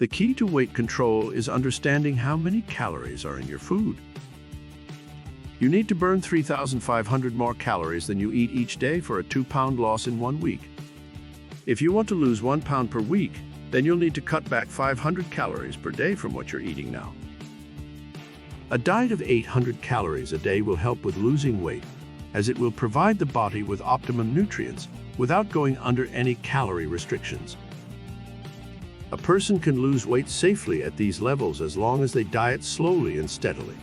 The key to weight control is understanding how many calories are in your food. You need to burn 3,500 more calories than you eat each day for a 2-pound loss in 1 week. If you want to lose 1 pound per week, then you'll need to cut back 500 calories per day from what you're eating now. A diet of 800 calories a day will help with losing weight, as it will provide the body with optimum nutrients without going under any calorie restrictions. A person can lose weight safely at these levels as long as they diet slowly and steadily.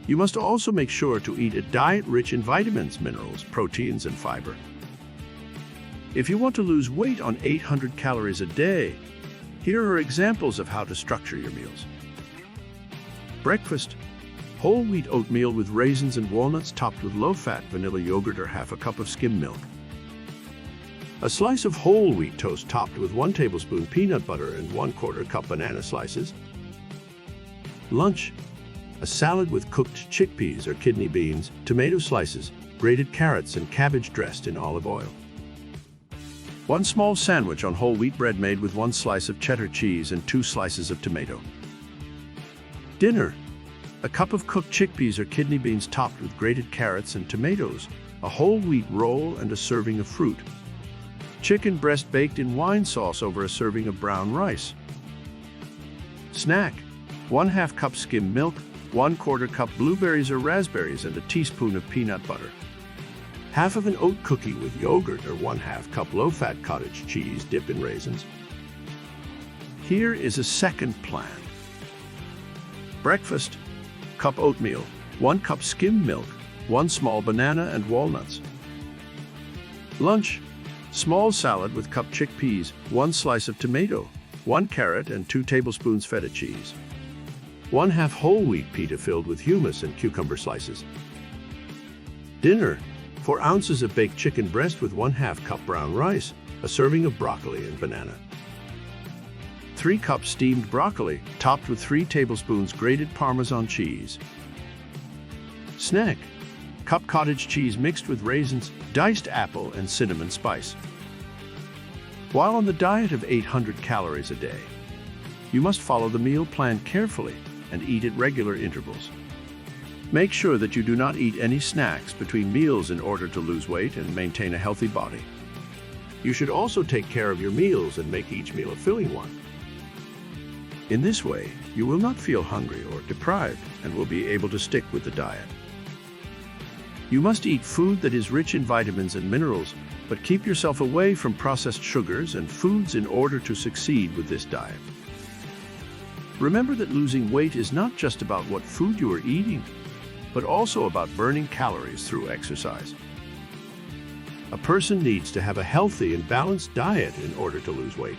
You must also make sure to eat a diet rich in vitamins, minerals, proteins, and fiber. If you want to lose weight on 800 calories a day, here are examples of how to structure your meals. Breakfast: whole wheat oatmeal with raisins and walnuts topped with low-fat vanilla yogurt or half a cup of skim milk. A slice of whole wheat toast topped with 1 tablespoon peanut butter and 1/4 cup banana slices. Lunch: a salad with cooked chickpeas or kidney beans, tomato slices, grated carrots, and cabbage dressed in olive oil. 1 small sandwich on whole wheat bread made with 1 slice of cheddar cheese and 2 slices of tomato. Dinner: a cup of cooked chickpeas or kidney beans topped with grated carrots and tomatoes, a whole wheat roll, and a serving of fruit. Chicken breast baked in wine sauce over a serving of brown rice. Snack: 1/2 cup skim milk, 1/4 cup blueberries or raspberries, and a teaspoon of peanut butter. Half of an oat cookie with yogurt or 1/2 cup low-fat cottage cheese dipped in raisins. Here is a second plan. Breakfast: cup oatmeal, 1 cup skim milk, 1 small banana and walnuts. Lunch: small salad with cup chickpeas, 1 slice of tomato, 1 carrot, and 2 tablespoons feta cheese. 1/2 whole wheat pita filled with hummus and cucumber slices. Dinner: 4 ounces of baked chicken breast with 1/2 cup brown rice, a serving of broccoli and banana. 3 cups steamed broccoli, topped with 3 tablespoons grated Parmesan cheese. Snack: cup cottage cheese mixed with raisins, diced apple, and cinnamon spice. While on the diet of 800 calories a day, you must follow the meal plan carefully and eat at regular intervals. Make sure that you do not eat any snacks between meals in order to lose weight and maintain a healthy body. You should also take care of your meals and make each meal a filling one. In this way, you will not feel hungry or deprived and will be able to stick with the diet. You must eat food that is rich in vitamins and minerals, but keep yourself away from processed sugars and foods in order to succeed with this diet. Remember that losing weight is not just about what food you are eating, but also about burning calories through exercise. A person needs to have a healthy and balanced diet in order to lose weight.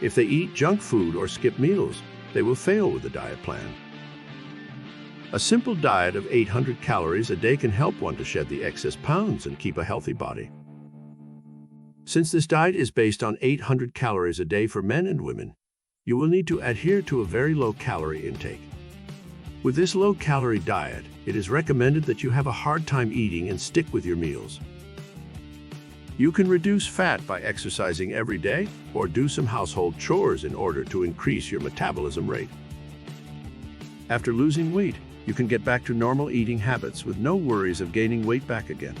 If they eat junk food or skip meals, they will fail with the diet plan. A simple diet of 800 calories a day can help one to shed the excess pounds and keep a healthy body. Since this diet is based on 800 calories a day for men and women, you will need to adhere to a very low-calorie intake. With this low-calorie diet, it is recommended that you have a hard time eating and stick with your meals. You can reduce fat by exercising every day or do some household chores in order to increase your metabolism rate. After losing weight, you can get back to normal eating habits with no worries of gaining weight back again.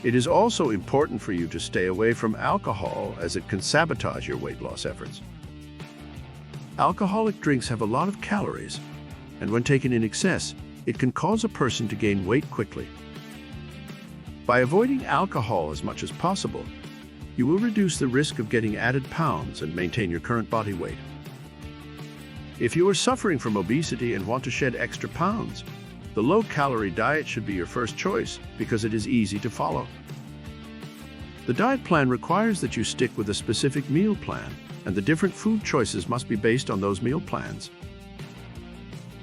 It is also important for you to stay away from alcohol as it can sabotage your weight loss efforts. Alcoholic drinks have a lot of calories, and when taken in excess, it can cause a person to gain weight quickly. By avoiding alcohol as much as possible, you will reduce the risk of getting added pounds and maintain your current body weight. If you are suffering from obesity and want to shed extra pounds, the low-calorie diet should be your first choice because it is easy to follow. The diet plan requires that you stick with a specific meal plan, and the different food choices must be based on those meal plans.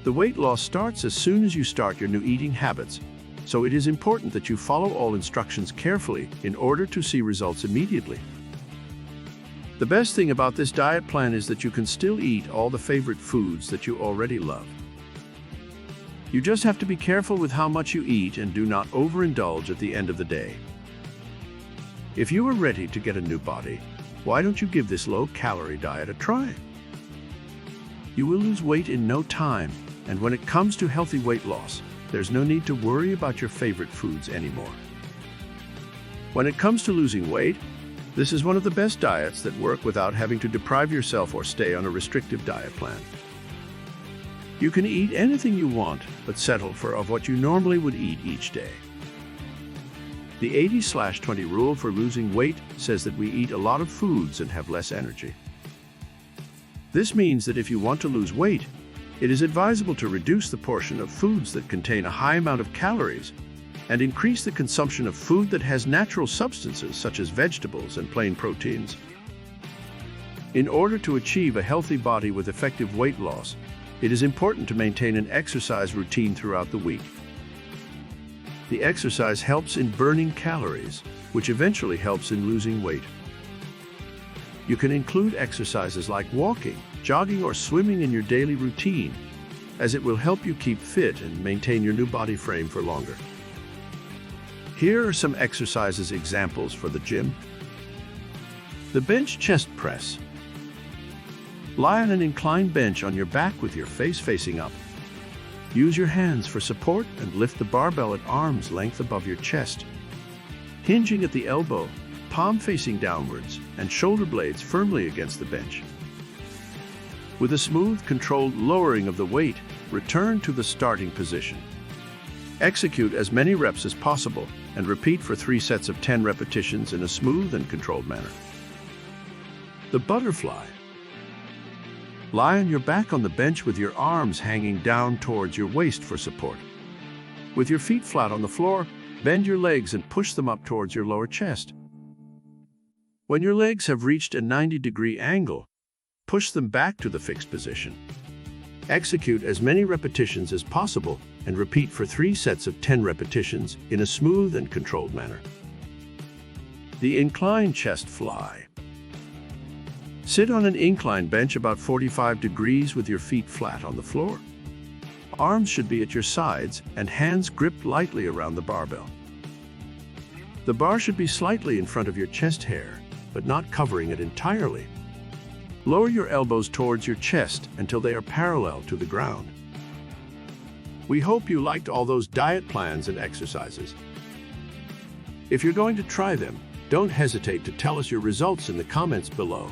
The weight loss starts as soon as you start your new eating habits, so it is important that you follow all instructions carefully in order to see results immediately. The best thing about this diet plan is that you can still eat all the favorite foods that you already love. You just have to be careful with how much you eat and do not overindulge at the end of the day. If you are ready to get a new body, Why don't you give this low-calorie diet a try? You will lose weight in no time, and when it comes to healthy weight loss, there's no need to worry about your favorite foods anymore. When it comes to losing weight, this is one of the best diets that work without having to deprive yourself or stay on a restrictive diet plan. You can eat anything you want, but settle for what you normally would eat each day. The 80/20 rule for losing weight says that we eat a lot of foods and have less energy. This means that if you want to lose weight, it is advisable to reduce the portion of foods that contain a high amount of calories and increase the consumption of food that has natural substances such as vegetables and plain proteins. In order to achieve a healthy body with effective weight loss, it is important to maintain an exercise routine throughout the week. The exercise helps in burning calories, which eventually helps in losing weight. You can include exercises like walking, jogging, or swimming in your daily routine, as it will help you keep fit and maintain your new body frame for longer. Here are some exercises examples for the gym. The bench chest press. Lie on an inclined bench on your back with your face facing up. Use your hands for support and lift the barbell at arm's length above your chest. Hinging at the elbow, palm facing downwards, and shoulder blades firmly against the bench. With a smooth, controlled lowering of the weight, return to the starting position. Execute as many reps as possible and repeat for 3 sets of 10 repetitions in a smooth and controlled manner. The butterfly. Lie on your back on the bench with your arms hanging down towards your waist for support. With your feet flat on the floor, bend your legs and push them up towards your lower chest. When your legs have reached a 90-degree angle, push them back to the fixed position. Execute as many repetitions as possible and repeat for 3 sets of 10 repetitions in a smooth and controlled manner. The inclined chest fly. Sit on an inclined bench about 45 degrees with your feet flat on the floor. Arms should be at your sides and hands gripped lightly around the barbell. The bar should be slightly in front of your chest hair, but not covering it entirely. Lower your elbows towards your chest until they are parallel to the ground. We hope you liked all those diet plans and exercises. If you're going to try them, don't hesitate to tell us your results in the comments below.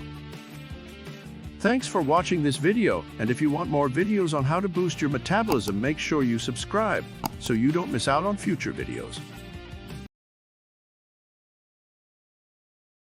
Thanks for watching this video, and if you want more videos on how to boost your metabolism, make sure you subscribe so you don't miss out on future videos.